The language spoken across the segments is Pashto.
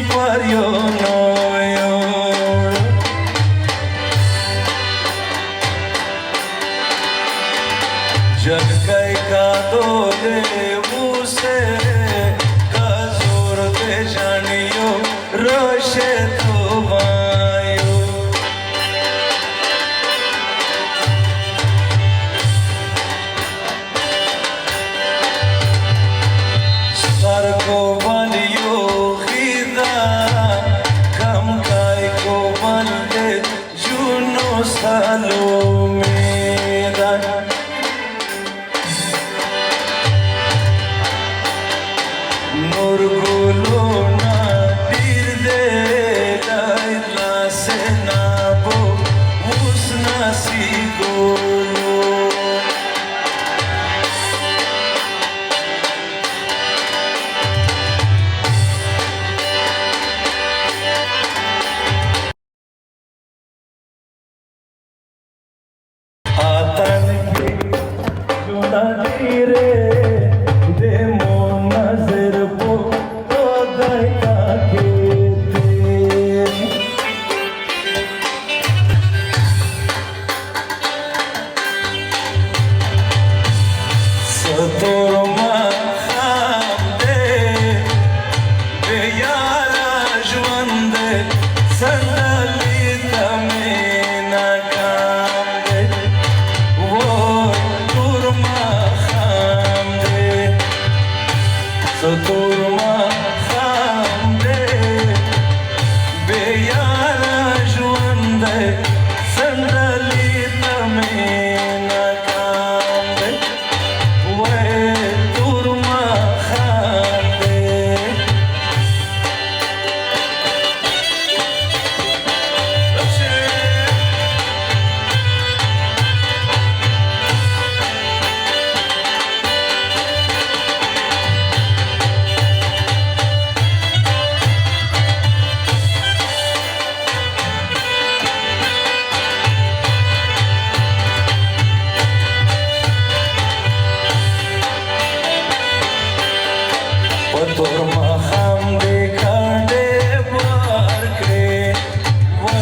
par jo nojo Jal kai ka dole muse Ka zor te janiyo Roshe to vayo Star ko valiyo khida Kam kai ko valde Juno salo medan Nurgulo na birde laila se nabo usna sigolo Atan ki juna dire de mon nazar po Turma khamde be yara juande sandali tamena kamde we turma khamde Turma khamde khande barkre we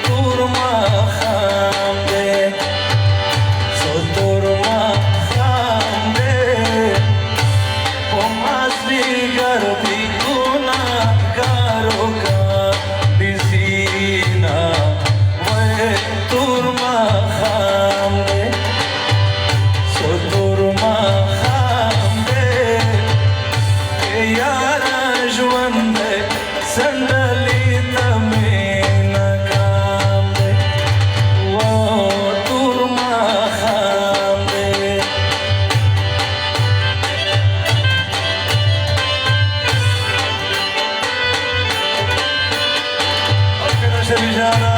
turma khamde so turma khamde pomasli gardi guna garo ka bisina we turma khamde so turma yara juande sandali tamena kamde wo turma khamde okay na shabijana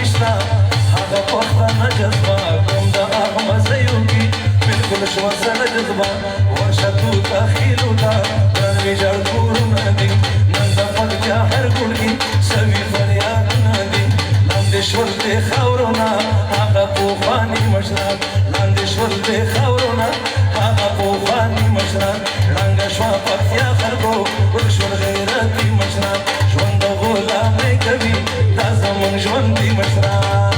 نشتا هغه پښتانه جذبه کوم د احمدیو کې بالکل شو سره جذبه ورشه تو تخیلو تا نن ویجاړ کورونه دي نن د پکتیا هر ګوټ کې سوي فریادونه دي لاندې شول د خاورونه هغه پوخواني مشران لاندې شول د خاورونه هغه پوخواني مشران ړنګه شوه پکتیا خلکو ورشول غیرتي مشران ژوند د غلامۍ کوي دا زموږ ژوندي مشران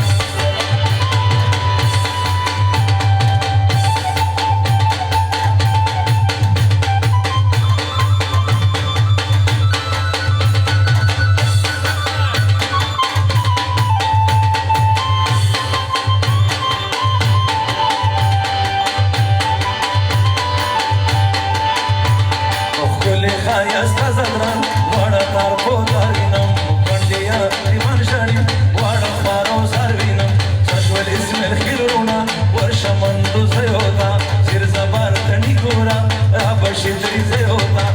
ښایسته زدران واړه تار په تار وینم کنډیا ایمان شاړي واړه خوارو زار وینم ششول اسمل خیلونه ورشه مندو زیوتا زیر زبار تڼي ګوره رابشي تري زیوتا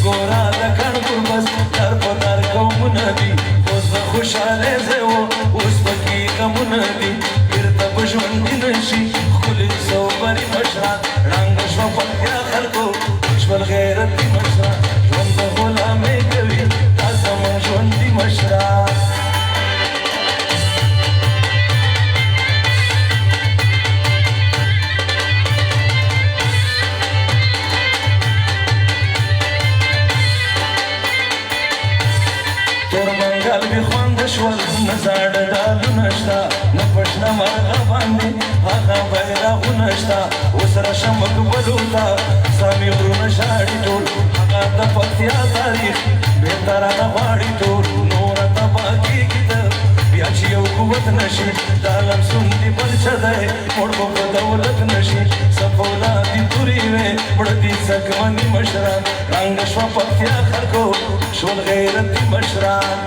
ګوره د کڼ ګربز تار په تار قومونه دي اوس د خوشحاله زیو اوس پکې غمونه دي بیرته به ژوندي نشي ښکلي صوبري مشران ړنګه شوه پکتیا خلکو شول غیرتي مشران ژوند د غلامۍ کوي دا زموږ ژوندي مشران تور منګل بې خونده شول نه زاړه ډالونه شته نه پشنه مرغه باندې هغه بیرغونه شته اوس راشه مقبلو ته سامي غرونه شاړي ټول هغه د پکتیا تاریخ بېرته رانه غواړي ټول نوره تباه کېږي ته بیا چې یو قوت نشي دا لمسون دي بل څه دی مړ به په دولت نشي څه فولادي تورې وې مړه دي څکمني مشران ړنګه شوه پکتیا خلکو شول غیرتي مشران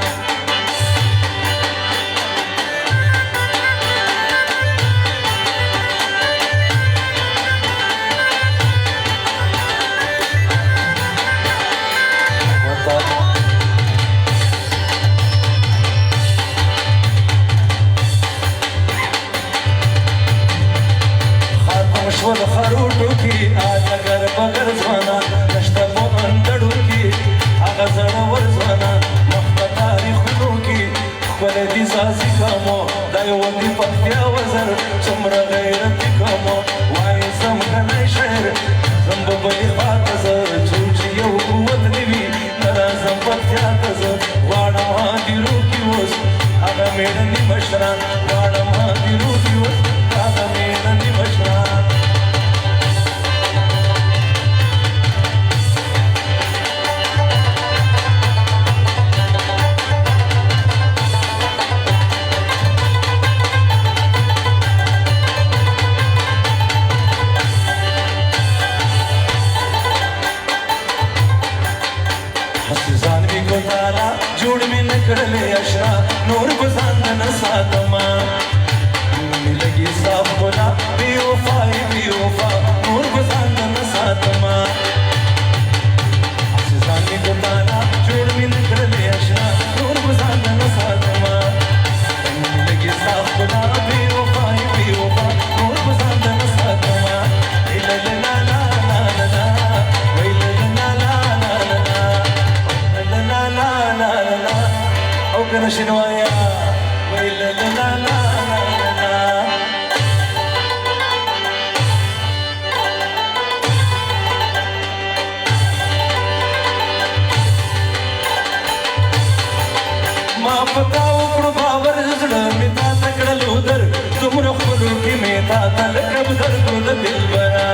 شول خروټو کې اګر بغیر ځوانان نشته په اندړو کې هغه زړور ځوانان مخ په تاریخونو کې ښکلی دي ساسي کامو دا یو د پکتیا وزر څومره غیرتي کامو وایي سم کنی شعر زم به بلې خواته زه څوک چې یو قوت دې وي نه راځم پکتیا ته زه غواړم هادیرو کې اوس هغه مېړني مشران غواړم هادیرو کې اوس هغه مېړني مشران جوړ مې نه کړلې اشنا نور به ځان نه ساتما مې لګي صاف ګنا بې وفایي بې وفا نور به ځان نه ساتما ځان مې ګوتانا جوړ مې نه کړلې اشنا نور به ځان نه ساتما مې لګي صاف ګنا بې وفایي بې وفا نور به ځان نه ساتما لا لا لا لا لا كنا شنوايا ويلا لا لا لا لا ما پتا وکړو باور زړه مې تا تکړلو در څومره خپلو کې مې تا ته لکه بدر کړو د دلبره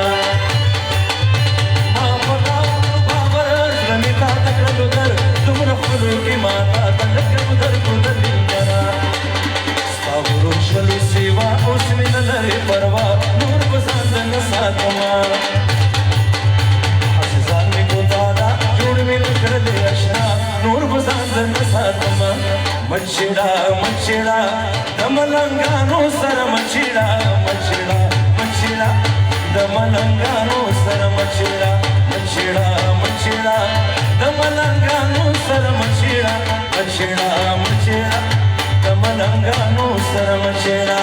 ما پتا وکړو باور زړه مې تا تکړلو در څومره خپلو کې ما تا ته لکه بدر کړو د دلبره ستا غرور شولو سیوا اوس مې نه لرې پروا نور به ځان نه ساتمه هسې ځان مې ګوتاله جوړ مې نه کړلې اشنا نور به ځان نه ساتمه مچېړه مچېړه د ملنګانو سره مچېړه مچېړه مچېړه د ملنګانو سره مچېړه مچېړه مچېړه د ملنګانو سره مچېړه مچېړه مچېړه د मलंगानो सरम छेड़ा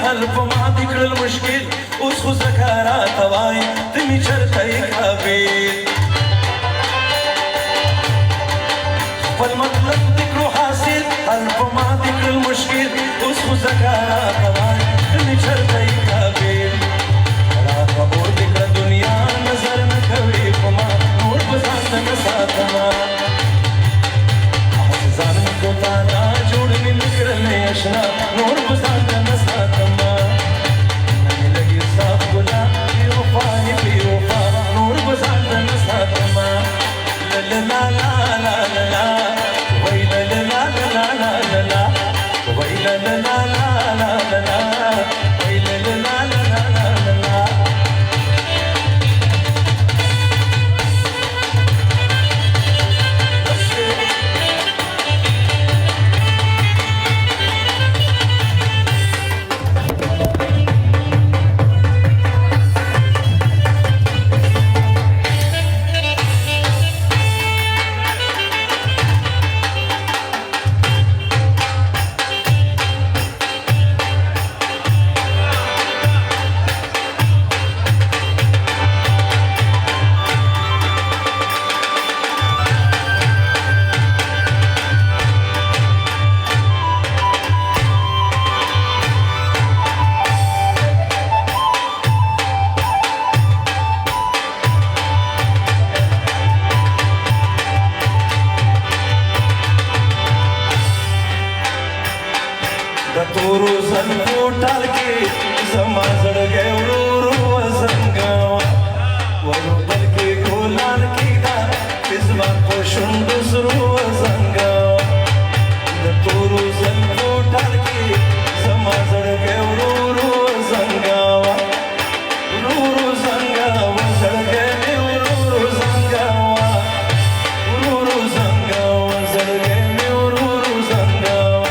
حلف ما ذكر المشكل وسخو سكرات واي تمي شرطي قبيل فالمطلب ذكر حاصل حلف ما ذكر المشكل وسخو سكرات واي تمي شرطي قبيل لا قبول ذكر الدنيا نظر نكوي فما نور بزان نساتنا أحزان مكتانا جوڑني نكرني أشنا نور بزان نساتنا نور بزان نساتما لا لا لا لا لا لا ويلا لا لا لا لا لا لا ويلا لا لا لا لا لا لا ويلا لا لا لا لا لا لا तोरू संगो टालके जमा जड़गे उरूरू वजंगावा वरू बलके गोलान कीदा पिजवा पोशुंड सुरू वजंगावा तोरू संगो टालके जमा जड़गे उरूरू वजंगावा उरूरू संगावा जड़गे में उरूरू संगावा उरूरू संगावा जड़गे में उरूरू संगावा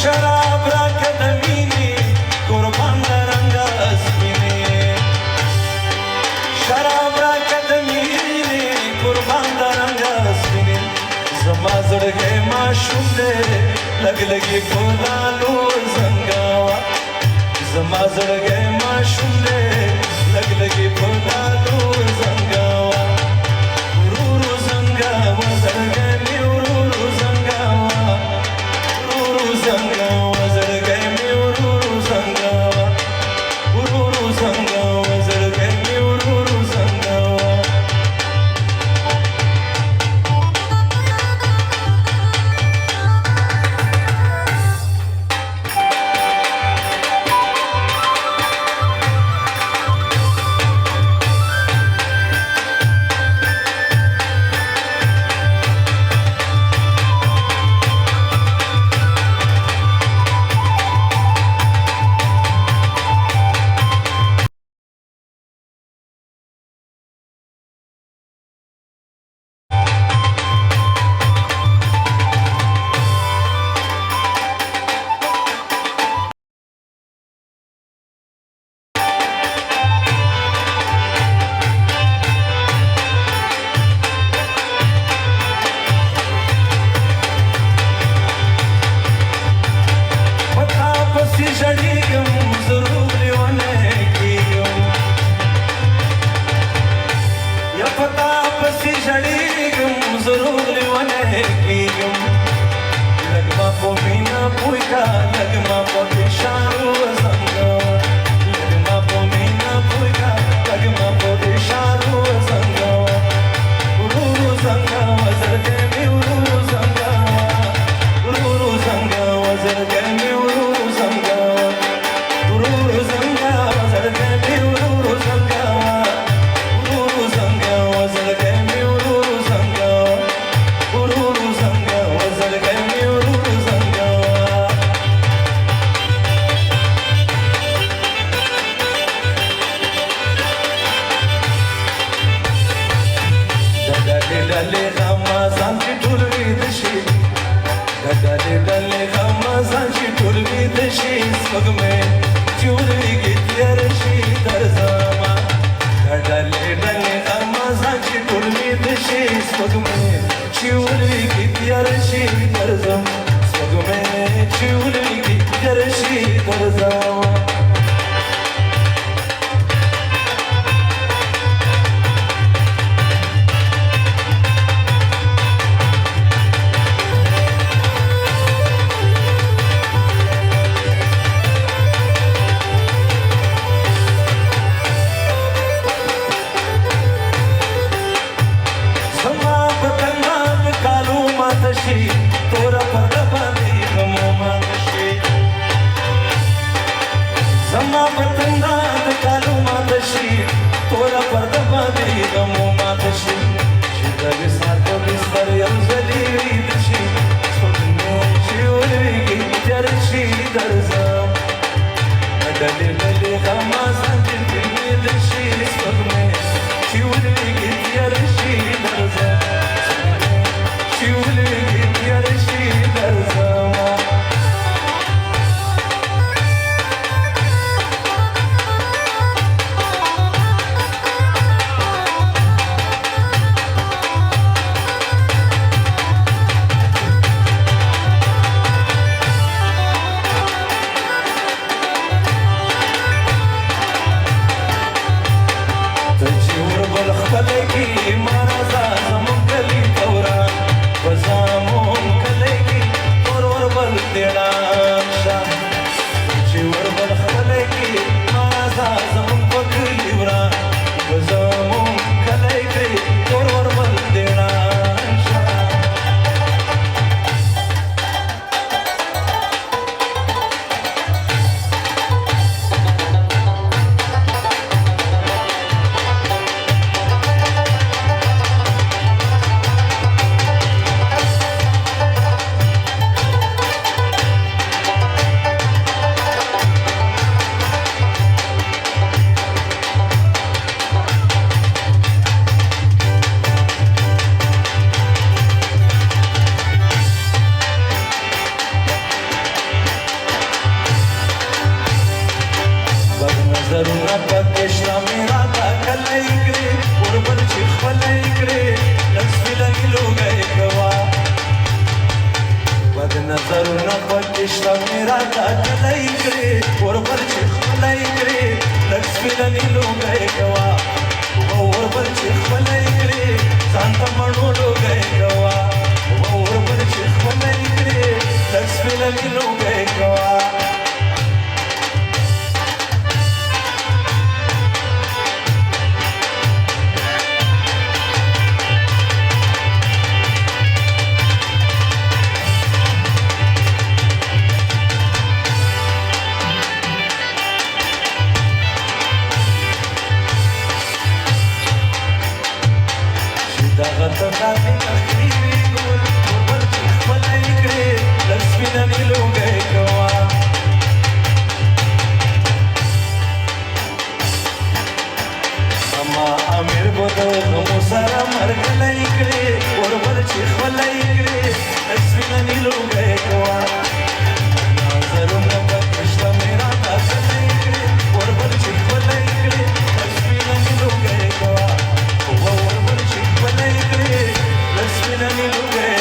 शराब राकदमीनी कुर्बान रंगा अस्मिनी शराब राकदमीनी कुर्बान रंगा अस्मिनी जमा जड़गे माशूम दे लग लगी फुलालो जंगावा जमा जड़गे माशूम दे लग लगी फुलालो जंगावा उरूरू जंगावा जड़गे में उरूरू जंगावा Zangawa zargai mi ururu zangawa ururu zangawa zargai mi ururu zangawa ډلې غمازان چې ټول ویده شي ډلې غمازان چې ټول ویده شي سپوږمۍ چې ورېږي تیاره شي درځمه ډلې غمازان چې ټول ویده شي سپوږمۍ چې ورېږي تیاره شي درځم سپوږمۍ چې ورېږي تیاره شي درځمه तोरा पर्दा बांधी गमो मात शे समा पतंगा कालू मात शे तोरा पर्दा बांधी गमो मात शे शिदर साथ बिस्तर यमजली दशी सोने चिवरी जरशी दरजा डले गमाज़ान जिंदगी दशी सोने चिवरी जरशी दरजा चिवरी नजरुना पकेशना मेरा था कलई करे और बच्चे खलई करे लक्ष्मी लगी लो गए गवा बद नजरुना पकेशना मेरा था कलई करे और बच्चे खलई करे लक्ष्मी लगी लो गए गवा और बच्चे खलई करे शांत मनो लो गए गवा और बच्चे खलई करे लक्ष्मी लगी लो गए गवा दादी तकरीरी गुल ऊपर खलई करे लक्ष्मी ननी लो गए गवा अम्मा आमिर बोतो गमो सारा मर गलई करे और बच्चे खलई करे लक्ष्मी ननी लो गए गवा नजरों में बकशला मेरा दासलई करे और बच्चे खलई करे लक्ष्मी ननी लो गए गवा और बच्चे खलई करे लक्ष्मी ननी लो गए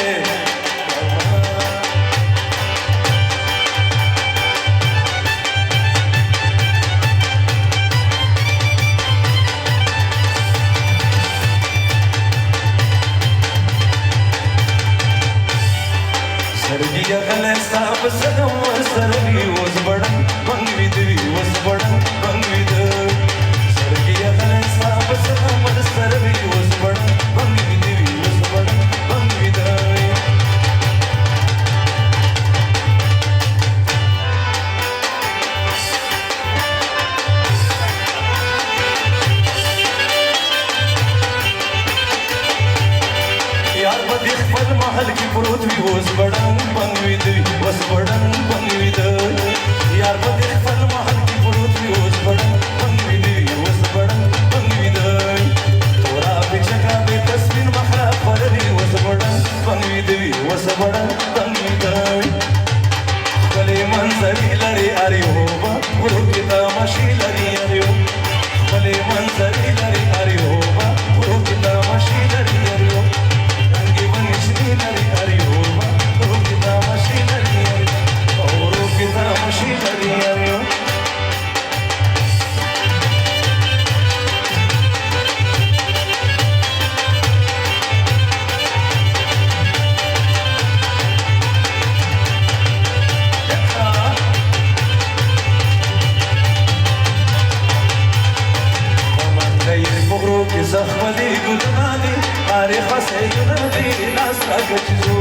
सर्गिया गले साब सनम सरवी was बड़न बंगविदवी was बड़न बंगविद सर्गिया गले साब सनम सरवी was बड़न बंगविदवी was बड़न बंगविद यार बदी खपल महल की पृथ्वी was बड़न बंगविदवी was बड़न बंगविद यार बदी खपल महल की पृथ्वी was बड़न बंगविदवी was बड़न बंगविद तोरा बिचका बे तस्वीर मखरा परली خپلې ګلونه دي تاریخ سیدونه دي لاس راکړه چې